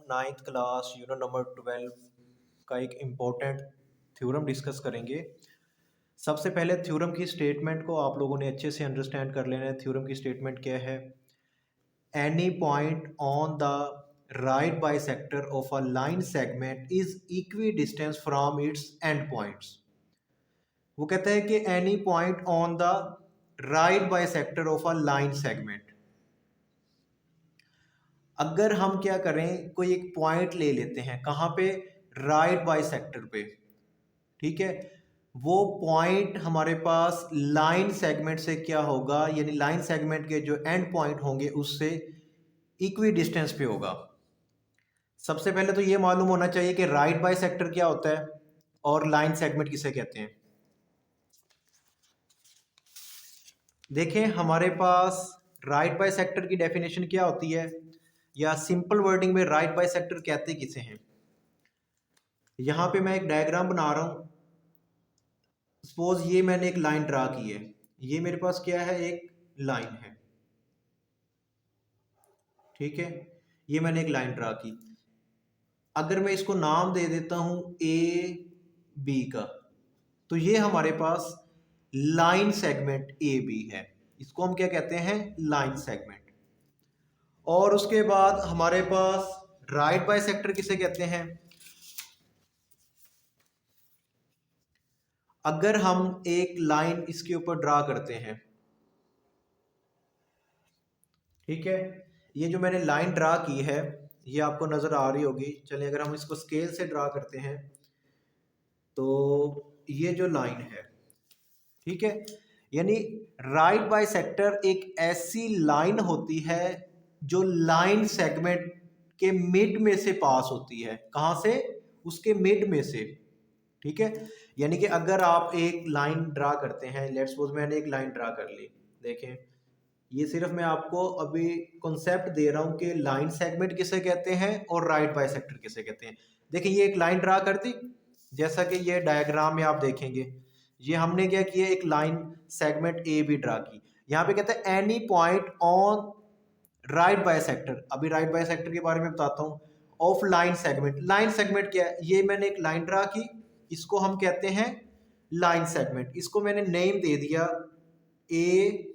Ninth class unit number 12 का एक important theorem discuss करेंगे। सबसे पहले थ्योरम की स्टेटमेंट को आप लोगों ने अच्छे से अंडरस्टैंड कर लेना है। थ्योरम की स्टेटमेंट क्या है? Any point on the right bisector of a line segment is equi distance from its and points. वो कहता है कि any point on the right bisector of a line segment, अगर हम क्या करें, कोई एक पॉइंट ले लेते हैं, कहाँ पे? राइट बाइसेक्टर पे, ठीक है। वो पॉइंट हमारे पास लाइन सेगमेंट से क्या होगा, यानी लाइन सेगमेंट के जो एंड पॉइंट होंगे उससे इक्वी डिस्टेंस पे होगा। सबसे पहले तो ये मालूम होना चाहिए कि राइट बाइसेक्टर क्या होता है और लाइन सेगमेंट किसे कहते हैं। देखें, हमारे पास राइट बाइसेक्टर की डेफिनेशन क्या होती है, या सिंपल वर्डिंग में राइट बाइसेक्टर कहते किसे हैं। यहां पे मैं एक डायग्राम बना रहा हूं। सपोज ये मैंने एक लाइन ड्रा की है, ये मेरे पास क्या है, एक लाइन है, ठीक है। ये मैंने एक लाइन ड्रा की। अगर मैं इसको नाम दे देता हूं ए बी का, तो ये हमारे पास लाइन सेगमेंट ए बी है। इसको हम क्या कहते हैं? Line segment. और उसके बाद हमारे पास राइट बाइसेक्टर किसे कहते हैं? अगर हम एक लाइन इसके ऊपर ड्रा करते हैं, ठीक है, ये जो मैंने लाइन ड्रा की है ये आपको नजर आ रही होगी। चलिए अगर हम इसको स्केल से ड्रा करते हैं, तो ये जो लाइन है, ठीक है, यानी राइट बाइसेक्टर एक ऐसी लाइन होती है जो लाइन सेगमेंट के मिड में से पास होती है। कहां से? उसके मिड में से, ठीक है। यानी कि अगर आप एक लाइन ड्रा करते हैं, लेट्स सपोज मैंने एक लाइन ड्रा कर ली, देखें, ये सिर्फ मैं आपको अभी कॉन्सेप्ट दे रहा हूं कि लाइन सेगमेंट किसे कहते हैं और राइट बाइसेक्टर किसे कहते हैं। देखिए, ये एक लाइन ड्रा कर दी, जैसा कि ये डायग्राम में आप देखेंगे, ये हमने क्या किया, एक line segment A B draw की। यहाँ पे कहते हैं any point on right bisector. अभी राइट बाइसेक्टर के बारे में बताता हूँ। Of line segment, line segment क्या है? ये मैंने एक लाइन ड्रा की, इसको हम कहते हैं लाइन सेगमेंट। इसको मैंने नेम दे दिया ए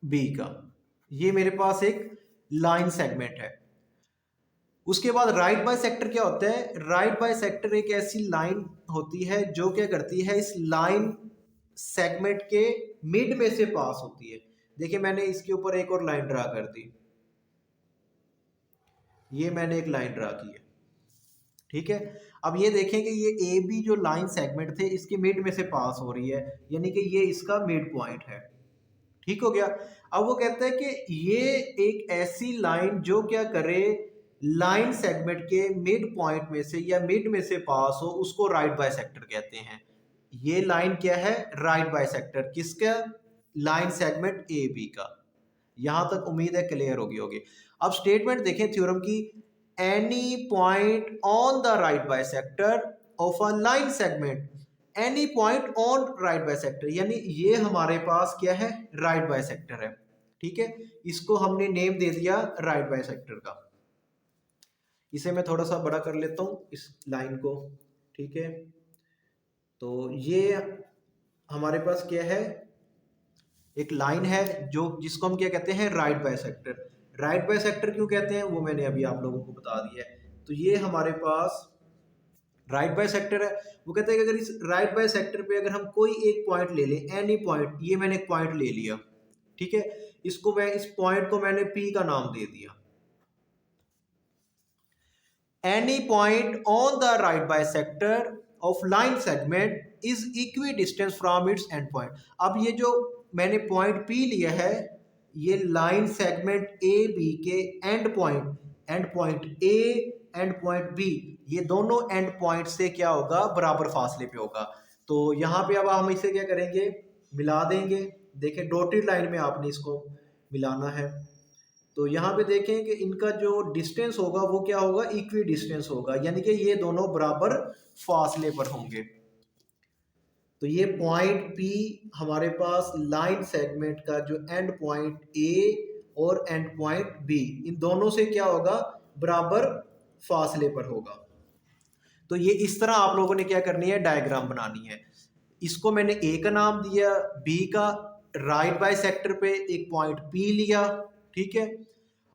बी का। ये मेरे पास एक लाइन सेगमेंट है। उसके बाद राइट बाइसेक्टर क्या होता है? राइट बाइसेक्टर एक ऐसी लाइन होती है जो क्या करती है, इस लाइन सेगमेंट के मिड में से पास होती है। देखिए, मैंने इसके ऊपर एक और लाइन ड्रा कर दी, ये मैंने एक लाइन ड्रा की है, ठीक है। अब ये देखें कि ये ए बी जो लाइन सेगमेंट थे इसके मिड में से पास हो रही है, यानी कि ये इसका मिड पॉइंट है, ठीक हो गया। अब वो कहता है कि ये एक ऐसी लाइन जो क्या करे, लाइन सेगमेंट के मिड पॉइंट में से या मिड में से पास हो, उसको राइट बाइसेक्टर कहते हैं। ये लाइन क्या है? Right bisector. किसका? लाइन सेगमेंट ए बी का। यहां तक उम्मीद है क्लियर होगी। अब स्टेटमेंट देखें थ्योरम की, any point on the right bisector of a line segment, any point on right bisector, यानी ये हमारे पास क्या है? राइट बाइसेक्टर है, ठीक है। इसको हमने नेम दे दिया राइट बाइसेक्टर का। इसे मैं थोड़ा सा बड़ा कर लेता हूं, इस लाइन को, ठीक है। तो ये हमारे पास क्या है? एक लाइन है जो जिसको हम क्या कहते हैं? Right bisector. राइट बाइसेक्टर क्यों कहते हैं वो मैंने अभी आप लोगों को बता दिया है। तो ये हमारे पास राइट बाइसेक्टर है। वो कहते हैं कि अगर इस राइट बाइसेक्टर पे अगर हम कोई एक पॉइंट ले लें, एनी पॉइंट, ये मैंने एक पॉइंट ले लिया, ठीक है, इसको मैं, इस पॉइंट को मैंने पी का नाम दे दिया। Any point on the right bisector of line segment is equi distance from its end point. अब ये जो मैंने पॉइंट पी लिया है, ये लाइन सेगमेंट ए बी के end point A and point B, ये दोनों एंड पॉइंट से क्या होगा? बराबर फासले पे होगा। तो यहाँ पे अब हम इसे क्या करेंगे? मिला देंगे। देखें, डॉटेड लाइन में आपने इसको मिलाना है। तो यहाँ पे देखें कि इनका जो डिस्टेंस होगा वो क्या होगा? इक्वी डिस्टेंस होगा, यानी कि ये दोनों बराबर फासले पर होंगे। तो ये पॉइंट P हमारे पास लाइन सेगमेंट का जो एंड पॉइंट A और एंड पॉइंट B, इन दोनों से क्या होगा? बराबर फासले पर होगा। तो ये इस तरह आप लोगों ने क्या करनी है, डायग्राम बनानी है। इसको मैंने ए का नाम दिया, बी का राइट बाय सेक्टर पे एक पॉइंट पी लिया, ठीक है।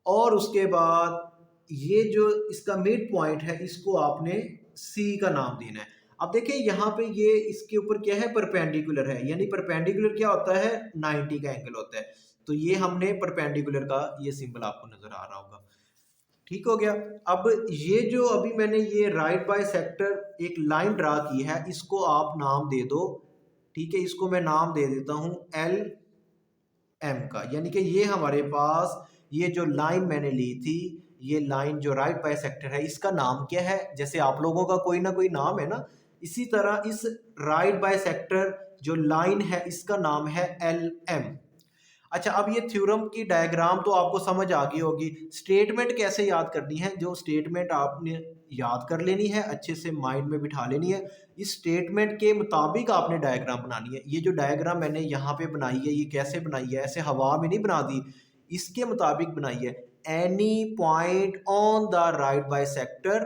और उसके बाद ये जो इसका मिड पॉइंट है इसको आपने सी का नाम देना है। अब देखिए यहाँ पे ये इसके ऊपर क्या है, परपेंडिकुलर है, यानी परपेंडिकुलर क्या होता है, 90 का एंगल होता है। तो ये हमने परपेंडिकुलर का ये सिंबल आपको नजर आ रहा होगा, ठीक हो गया। अब ये जो अभी मैंने ये राइट बाय सेक्टर एक लाइन ड्रा की है, इसको आप नाम दे दो, ठीक है। इसको मैं नाम दे देता हूं एल एम का, यानी कि ये हमारे पास ये जो लाइन मैंने ली थी, ये लाइन जो राइट बाय सेक्टर है, इसका नाम क्या है, जैसे आप लोगों का कोई ना कोई नाम है ना, इसी तरह इस राइट बाय सेक्टर जो लाइन है इसका नाम है एल एम। अच्छा, अब ये थ्योरम की डायग्राम तो आपको समझ आ गई होगी। स्टेटमेंट कैसे याद करनी है, जो स्टेटमेंट आपने याद कर लेनी है, अच्छे से माइंड में बिठा लेनी है। इस स्टेटमेंट के मुताबिक आपने डायग्राम बनानी है। ये जो डायग्राम मैंने यहाँ पे बनाई है, ये कैसे बनाई है, ऐसे हवा में नहीं बना दी, इसके मुताबिक बनाई है। Any point on the right by sector,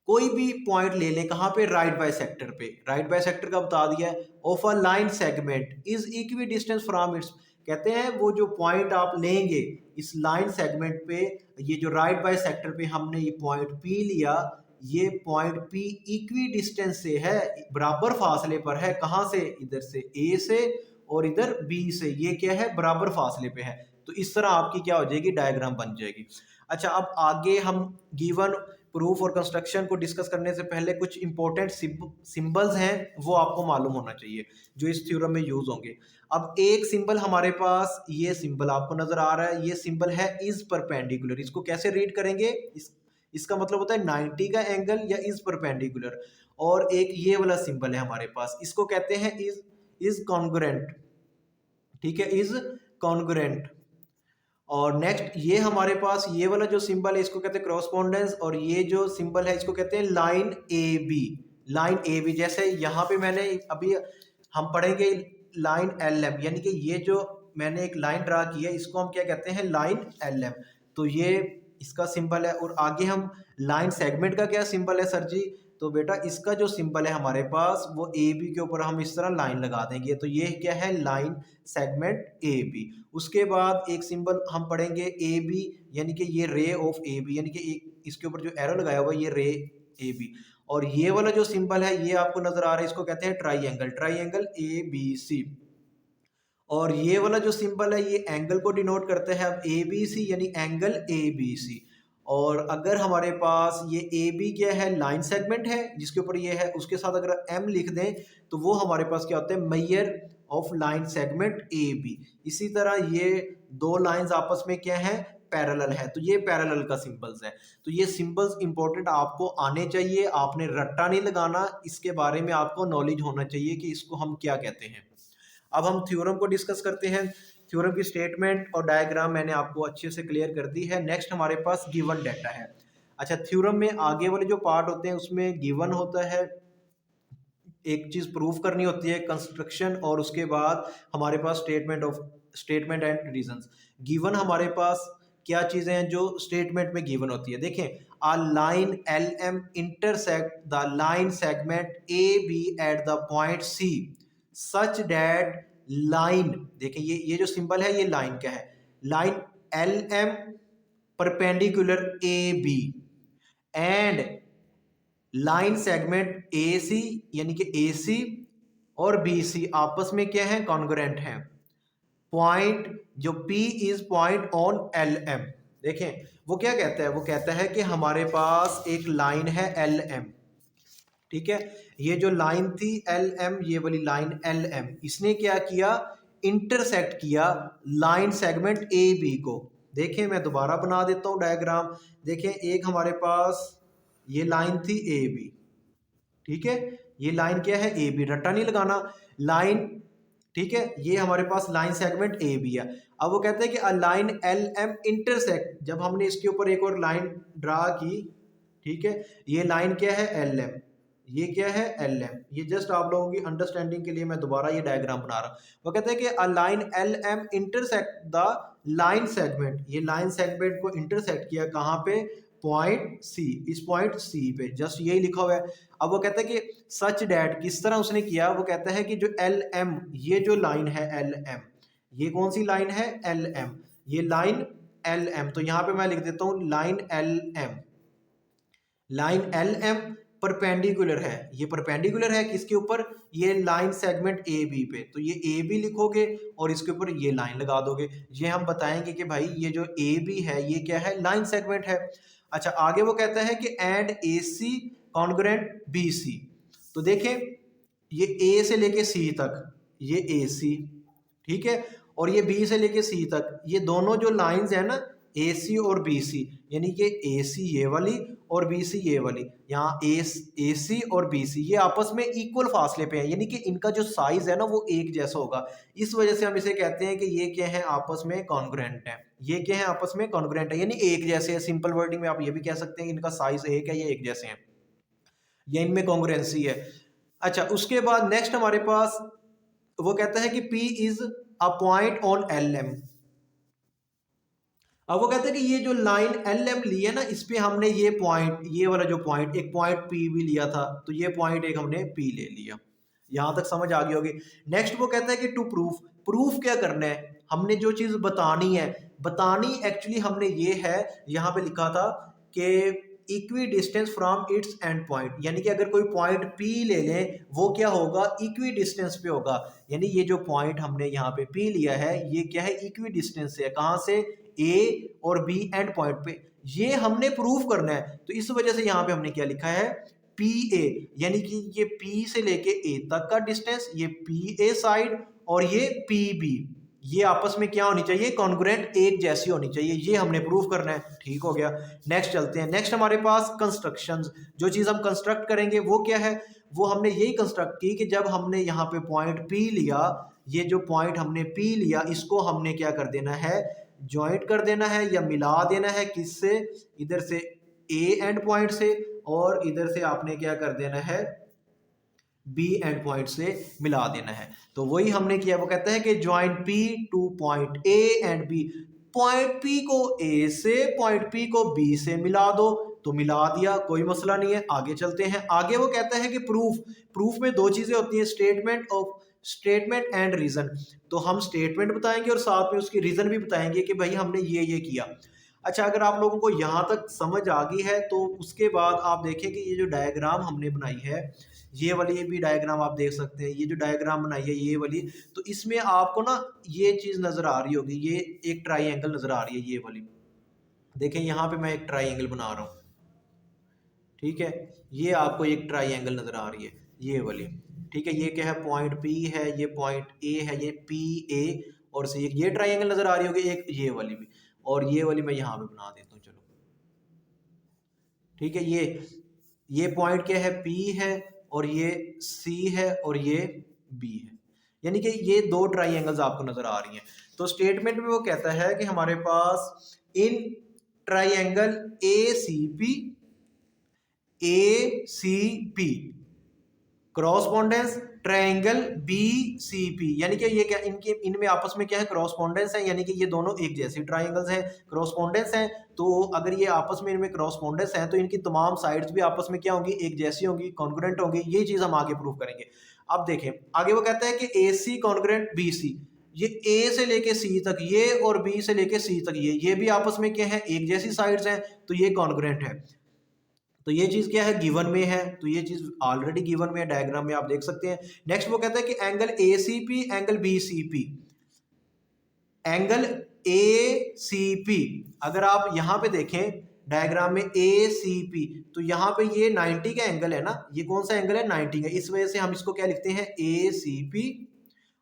कोई भी पॉइंट ले लें, कहाँ पे, राइट बाय सेक्टर पे। राइट बाय सेक्टर का बता दिया है, of a line segment is equi distance from it's, कहते हैं वो जो पॉइंट आप लेंगे इस लाइन सेगमेंट पे, ये जो राइट बाय सेक्टर पे हमने ये पॉइंट पी लिया, ये पॉइंट पी इक्वी डिस्टेंस से है, बराबर फासले पर है, कहाँ से, इधर से ए से और इधर बी से, ये क्या है, बराबर फासले पे है। तो इस तरह आपकी क्या हो जाएगी, डायग्राम बन जाएगी। अच्छा, अब आगे हम गिवन प्रूफ और कंस्ट्रक्शन को डिस्कस करने से पहले कुछ इंपॉर्टेंट सिंबल्स हैं, वो आपको मालूम होना चाहिए जो इस थ्योरम में यूज होंगे। अब एक सिंबल हमारे पास, ये सिंबल आपको नजर आ रहा है, ये सिंबल है इज परपेंडिकुलर। इसको कैसे रीड करेंगे, इसका मतलब होता है 90 का एंगल या इज परपेंडिकुलर। और एक ये वाला सिंबल है हमारे पास, इसको कहते हैं इज कॉन्ग्रुएंट, ठीक है, इज कॉन्ग्रुएंट। और नेक्स्ट ये हमारे पास ये वाला जो सिंबल है इसको कहते हैं क्रॉसपोंडेंस, और ये जो सिंबल है इसको कहते हैं line A B. Line A B, जैसे यहाँ पे मैंने अभी हम पढ़ेंगे लाइन एल एम, यानी कि ये जो मैंने एक लाइन ड्रा की है इसको हम क्या कहते हैं, लाइन एल एम। तो ये इसका सिंबल है। और आगे हम लाइन सेगमेंट का क्या सिंबल है सर जी, तो बेटा इसका जो सिंबल है हमारे पास वो ए बी के ऊपर हम इस तरह लाइन लगा देंगे, तो ये क्या है, लाइन सेगमेंट ए बी। उसके बाद एक सिंबल हम पढ़ेंगे ए बी, यानी कि ये रे ऑफ ए बी, यानी कि इसके ऊपर जो एरो लगाया हुआ है ये रे ए बी। और ये वाला जो सिंबल है ये आपको नजर आ रहा है, इसको कहते हैं triangle, triangle A B C. और ये वाला जो सिंबल है ये एंगल को डिनोट करता है, अब ए बी सी यानी एंगल ए बी सी। और अगर हमारे पास ये ए बी क्या है, लाइन सेगमेंट है जिसके ऊपर ये है, उसके साथ अगर एम लिख दें तो वो हमारे पास क्या होता है, measure of line segment A B. इसी तरह ये दो लाइंस आपस में क्या है, पैरेलल है, तो ये पैरेलल का सिंबल्स है। तो ये सिंबल्स इंपॉर्टेंट आपको आने चाहिए, आपने रट्टा नहीं लगाना, इसके बारे में आपको नॉलेज होना चाहिए कि इसको हम क्या कहते हैं। अब हम थ्योरम को डिस्कस करते हैं। थ्योरम की स्टेटमेंट और डायग्राम मैंने आपको अच्छे से क्लियर कर दी है। नेक्स्ट हमारे पास गिवन डाटा है। अच्छा, थ्योरम में आगे वाले जो पार्ट होते हैं उसमें गिवन होता है, एक चीज प्रूफ करनी होती है, कंस्ट्रक्शन, और उसके बाद हमारे पास स्टेटमेंट एंड रीजंस। गिवन हमारे पास क्या चीजें हैं जो स्टेटमेंट में गिवन होती है, देखें, a line LM intersect the line segment AB at the point C such that line, देखें ये जो सिंबल है ये लाइन क्या है, line LM perpendicular AB and line segment AC यानी कि AC और BC आपस में क्या है, कॉन्ग्रुएंट है। पॉइंट जो P is point on LM, देखें वो क्या कहता है, वो कहता है कि हमारे पास एक लाइन है LM, ठीक है। ये जो लाइन थी LM, ये वाली लाइन LM, इसने क्या किया, इंटरसेक्ट किया लाइन सेगमेंट AB को। देखें मैं दोबारा बना देता हूं डायग्राम। देखें, एक हमारे पास ये लाइन थी AB, ठीक है, ये लाइन क्या है, AB, रट्टा नहीं लगाना, लाइन, ठीक है, ये हमारे पास लाइन सेगमेंट ए बी है। अब वो कहते हैं कि a line L M intersect, जब हमने इसके ऊपर एक और लाइन ड्रा की, ठीक है, ये लाइन क्या है, एल एम, ये क्या है, एल एम। ये जस्ट आप लोगों की अंडरस्टैंडिंग के लिए मैं दोबारा ये डायग्राम बना रहा हूँ। वो कहते हैं कि a line L M intersect the line segment, ये लाइन सेगमेंट को इंटरसेक्ट किया कहाँ पे, पॉइंट सी, इस पॉइंट सी पे जस्ट यही लिखा हुआ है। अब वो कहता है कि सच डैट, किस तरह उसने किया, वो कहता है कि जो एल एम, ये जो लाइन है एल एम, ये कौन सी लाइन है, एल एम, ये लाइन एल एम, तो यहां पे मैं लिख देता हूं line L M, line L M perpendicular है, ये परपेंडिकुलर है किसके ऊपर, ये लाइन सेगमेंट ए बी पे, तो ये ए बी लिखोगे और इसके ऊपर ये लाइन लगा दोगे। ये हम बताएंगे कि भाई ये जो ए बी है ये क्या है, लाइन सेगमेंट है। अच्छा आगे वो कहता है कि and A C congruent B C, तो देखें ये ए से लेके सी तक ये ए सी, ठीक है, और ये बी से लेके सी तक ये दोनों जो लाइंस है ना ए सी और बी सी, यानी कि ए सी ये वाली और बी सी ये वाली, यहाँ ए सी और बी सी ये आपस में इक्वल फासले पे है, यानी कि इनका जो साइज है ना वो एक जैसा होगा। इस वजह से हम इसे कहते हैं कि ये क्या है, आपस में कॉन्ग्रुएंट है, ये क्या है, आपस में कॉन्ग्रुएंट है, यानी एक जैसे है। सिंपल वर्डिंग में आप ये भी कह सकते हैं इनका साइज एक है, ये एक जैसे हैं, ये इनमें कॉन्ग्रुएंसी है। अच्छा उसके बाद नेक्स्ट हमारे पास वो कहता है कि P is a point on L M. अब वो कहते हैं कि ये जो लाइन एल एम ली है ना, इस पे हमने ये पॉइंट, ये वाला जो पॉइंट, एक पॉइंट पी भी लिया था, तो ये पॉइंट एक हमने पी ले लिया। यहां तक समझ आ गई होगी। नेक्स्ट वो कहता है कि टू प्रूफ, प्रूफ क्या करना है, हमने जो चीज बतानी है, बतानी एक्चुअली हमने ये है, यहाँ पे लिखा था कि equi distance from its end point, यानी कि अगर कोई पॉइंट P ले लें वो क्या होगा, इक्वी डिस्टेंस पे होगा, यानी ये जो पॉइंट हमने यहाँ पे P लिया है ये क्या है, इक्वी डिस्टेंस से है, कहाँ से, A और B एंड पॉइंट पे, ये हमने प्रूफ करना है। तो इस वजह से यहाँ पे हमने क्या लिखा है, PA, यानी कि ये P से लेके A तक का डिस्टेंस, ये PA साइड और ये PB, ये आपस में क्या होनी चाहिए, कॉन्ग्रुएंट, एक जैसी होनी चाहिए, ये हमने प्रूफ करना है। ठीक हो गया। नेक्स्ट चलते हैं। नेक्स्ट हमारे पास कंस्ट्रक्शंस, जो चीज़ हम कंस्ट्रक्ट करेंगे वो क्या है, वो हमने यही कंस्ट्रक्ट की कि जब हमने यहाँ पे पॉइंट P लिया, ये जो पॉइंट हमने P लिया इसको हमने क्या कर देना है, ज्वाइंट कर देना है या मिला देना है, किससे, इधर से A एंड पॉइंट से और इधर से आपने क्या कर देना है, बी एंड पॉइंट से मिला देना है। तो वही हमने किया। वो कहता है कि join P to point A and B, point P को A से पॉइंट P को B से मिला दो, तो मिला दिया, कोई मसला नहीं है। आगे चलते हैं। आगे वो कहता है कि प्रूफ, प्रूफ में दो चीजें होती हैं, स्टेटमेंट एंड रीजन। तो हम स्टेटमेंट बताएंगे और साथ में उसकी रीजन भी बताएंगे कि भाई हमने ये किया। अच्छा अगर आप लोगों को यहाँ तक समझ आ गई है तो उसके बाद आप देखें कि ये जो डायग्राम हमने बनाई है, ये वाली ये भी डायग्राम आप देख सकते हैं, ये जो डायग्राम बनाई है ये वाली, तो इसमें आपको ना ये चीज़ नज़र आ रही होगी, ये एक ट्राइंगल नज़र आ रही है, ये वाली देखें, यहाँ पे मैं एक ट्राइंगल बना रहा हूँ, ठीक है, ये आपको एक ट्राइंगल नज़र आ रही है ये वाली, ठीक है, ये क्या है, पॉइंट P है, ये पॉइंट A है, ये PA और से ये ट्राइंगल नज़र आ रही होगी, एक ये वाली भी, और ये वाली मैं यहाँ पे बना देता हूँ, चलो ठीक है, ये पॉइंट क्या है, P है और ये C है और ये B है, यानी कि ये दो ट्राइंगल्स आपको नजर आ रही हैं। तो स्टेटमेंट में वो कहता है कि हमारे पास इन triangle ACP correspondence triangle BCP, यानी कि ये क्या, इनके इनमें आपस में क्या है, क्रॉसपोंडेंस है, यानी कि ये दोनों एक जैसे ट्रायंगल्स हैं, क्रॉसपोंडेंस हैं। तो अगर ये आपस में इनमें क्रॉसपोंडेंस हैं तो इनकी तमाम साइड्स भी आपस में क्या होंगी, एक जैसी होंगी, कॉन्ग्रुएंट होंगी। ये चीज़ हम आगे प्रूव करेंगे। अब देखें आगे वो कहता है कि AC कॉन्ग्रुएंट BC, ये A से लेके C तक ये और B से लेके C तक ये भी आपस में क्या है, एक जैसी साइड्स हैं, तो ये कॉन्ग्रुएंट है। तो ये चीज क्या है, गिवन में है, तो ये चीज ऑलरेडी गिवन में है, डायग्राम में आप देख सकते हैं। नेक्स्ट वो कहता है कि angle ACP angle BCP, angle ACP अगर आप यहां पे देखें डायग्राम में ACP, तो यहाँ पे ये 90 का एंगल है ना, ये कौन सा एंगल है, 90 का, इस वजह से हम इसको क्या लिखते हैं, ACP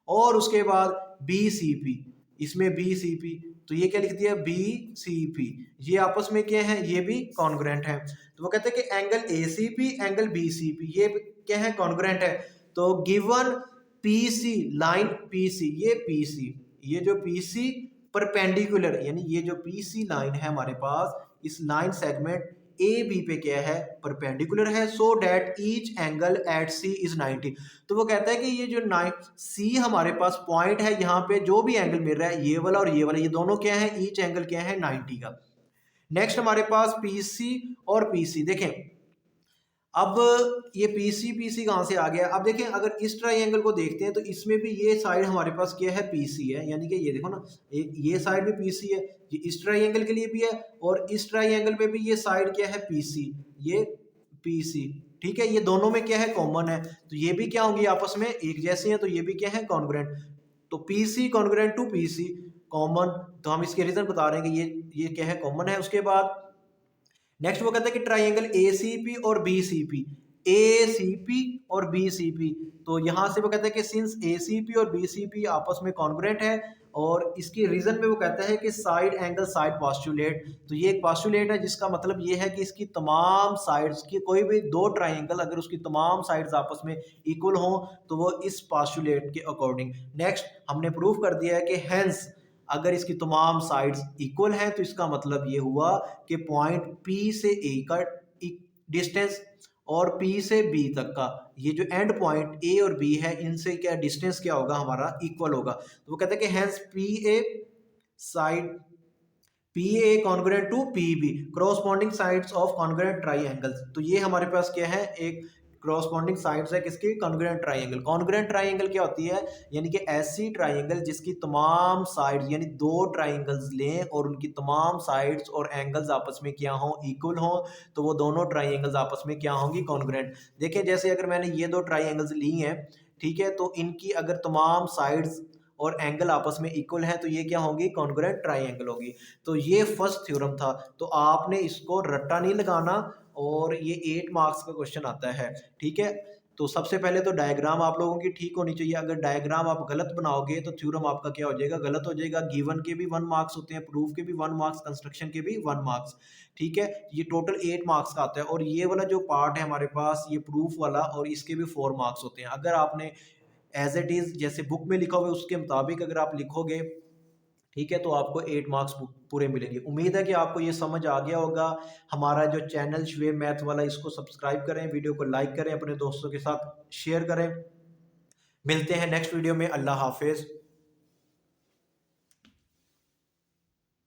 और उसके बाद BCP, इसमें BCP, तो ये क्या लिख दिया, BCP, ये आपस में क्या है, ये भी कॉन्ग्रुएंट है। तो वो कहते हैं कि एंगल ACP एंगल BCP ये क्या है, कॉन्ग्रुएंट है। तो गिवन PC लाइन PC, ये PC, ये जो PC परपेंडिकुलर, यानी ये जो PC लाइन है हमारे पास, इस लाइन सेगमेंट AB पे क्या है, परपेंडिकुलर है, so that each angle at C is 90। तो वो कहता है कि ये जो C हमारे पास पॉइंट है, यहाँ पे जो भी एंगल मिल रहा है, ये वाला और ये वाला, ये दोनों क्या है, ईच एंगल क्या है, 90 का। नेक्स्ट हमारे पास पीसी और पीसी। देखें अब ये पीसी पीसी कहाँ से आ गया, अब देखें अगर इस ट्राइंगल को देखते हैं तो इसमें भी ये साइड हमारे पास क्या है, पीसी है, यानी कि ये देखो ना, ये साइड भी पीसी है, ये इस ट्राइंगल के लिए भी है, और इस ट्राइंगल में भी ये साइड क्या है, पीसी, ये पीसी। ठीक है, ये दोनों में क्या है, कॉमन है, तो ये भी क्या होंगी, आपस में एक जैसे हैं, तो ये भी क्या है, कॉन्ग्रुएंट। तो PC congruent to PC, common, तो हम इसके रीजन बता रहे हैं कि ये क्या है, कॉमन है। उसके बाद नेक्स्ट वो कहता है कि ट्राइंगल एसीपी और बीसीपी, एसीपी और बीसीपी, तो यहां से वो कहता है कि सिंस एसीपी और बीसीपी आपस में कॉन्ग्रुएंट है, और इसकी रीजन में वो कहता है कि साइड एंगल साइड पोस्टुलेट, तो ये एक पोस्टुलेट है जिसका मतलब ये है कि इसकी तमाम साइड्स की, कोई भी दो ट्राइंगल अगर उसकी तमाम साइड्स आपस में इक्वल हो तो वो इस पोस्टुलेट के अकॉर्डिंग। नेक्स्ट हमने प्रूव कर दिया है कि हेंस अगर इसकी तमाम साइड्स इक्वल हैं तो इसका मतलब ये हुआ कि पॉइंट P से A का डिस्टेंस और P से B तक का ये जो एंड पॉइंट A और B है इनसे क्या डिस्टेंस क्या होगा, हमारा इक्वल होगा। तो वो कहते हैं कि hence P A congruent to P B, corresponding sides of congruent triangles. तो ये हमारे पास क्या है, एक क्रॉसपॉन्डिंग साइड्स है किसकी, कॉन्ग्रुएंट ट्राइंगल। कॉन्ग्रुएंट ट्राइंगल क्या होती है, यानी कि ऐसी ट्राइंगल जिसकी तमाम साइड्स, यानी दो ट्राइंगल्स लें और उनकी तमाम साइड्स और एंगल्स आपस में क्या हो, इक्वल हो, तो वो दोनों ट्राइंगल्स आपस में क्या होंगी, कॉन्ग्रुएंट। देखिए जैसे अगर मैंने ये दो ट्राइंगल्स ली हैं, ठीक है, तो इनकी अगर तमाम साइड्स और एंगल आपस में इक्वल है तो ये क्या होगी, कॉन्ग्रुएंट ट्राइंगल होगी। तो ये फर्स्ट थ्योरम था, तो आपने इसको रट्टा नहीं लगाना, और ये 8 मार्क्स का क्वेश्चन आता है। ठीक है, तो सबसे पहले तो डायग्राम आप लोगों की ठीक होनी चाहिए, अगर डायग्राम आप गलत बनाओगे तो थ्योरम आपका क्या हो जाएगा, गलत हो जाएगा। गिवन के भी 1 मार्क्स होते हैं, प्रूफ के भी 1 मार्क्स, कंस्ट्रक्शन के भी 1 मार्क्स। ठीक है, ये टोटल 8 मार्क्स का आता है, और ये वाला जो पार्ट है हमारे पास, ये प्रूफ वाला, और इसके भी 4 मार्क्स होते हैं। अगर आपने एज इट इज़ जैसे बुक में लिखा हुआ है उसके मुताबिक अगर आप लिखोगे, ठीक है, तो आपको 8 मार्क्स पूरे मिलेंगे। उम्मीद है कि आपको ये समझ आ गया होगा। हमारा जो चैनल शुएब मैथ वाला, इसको सब्सक्राइब करें, वीडियो को लाइक करें, अपने दोस्तों के साथ शेयर करें। मिलते हैं नेक्स्ट वीडियो में। अल्लाह हाफिज़।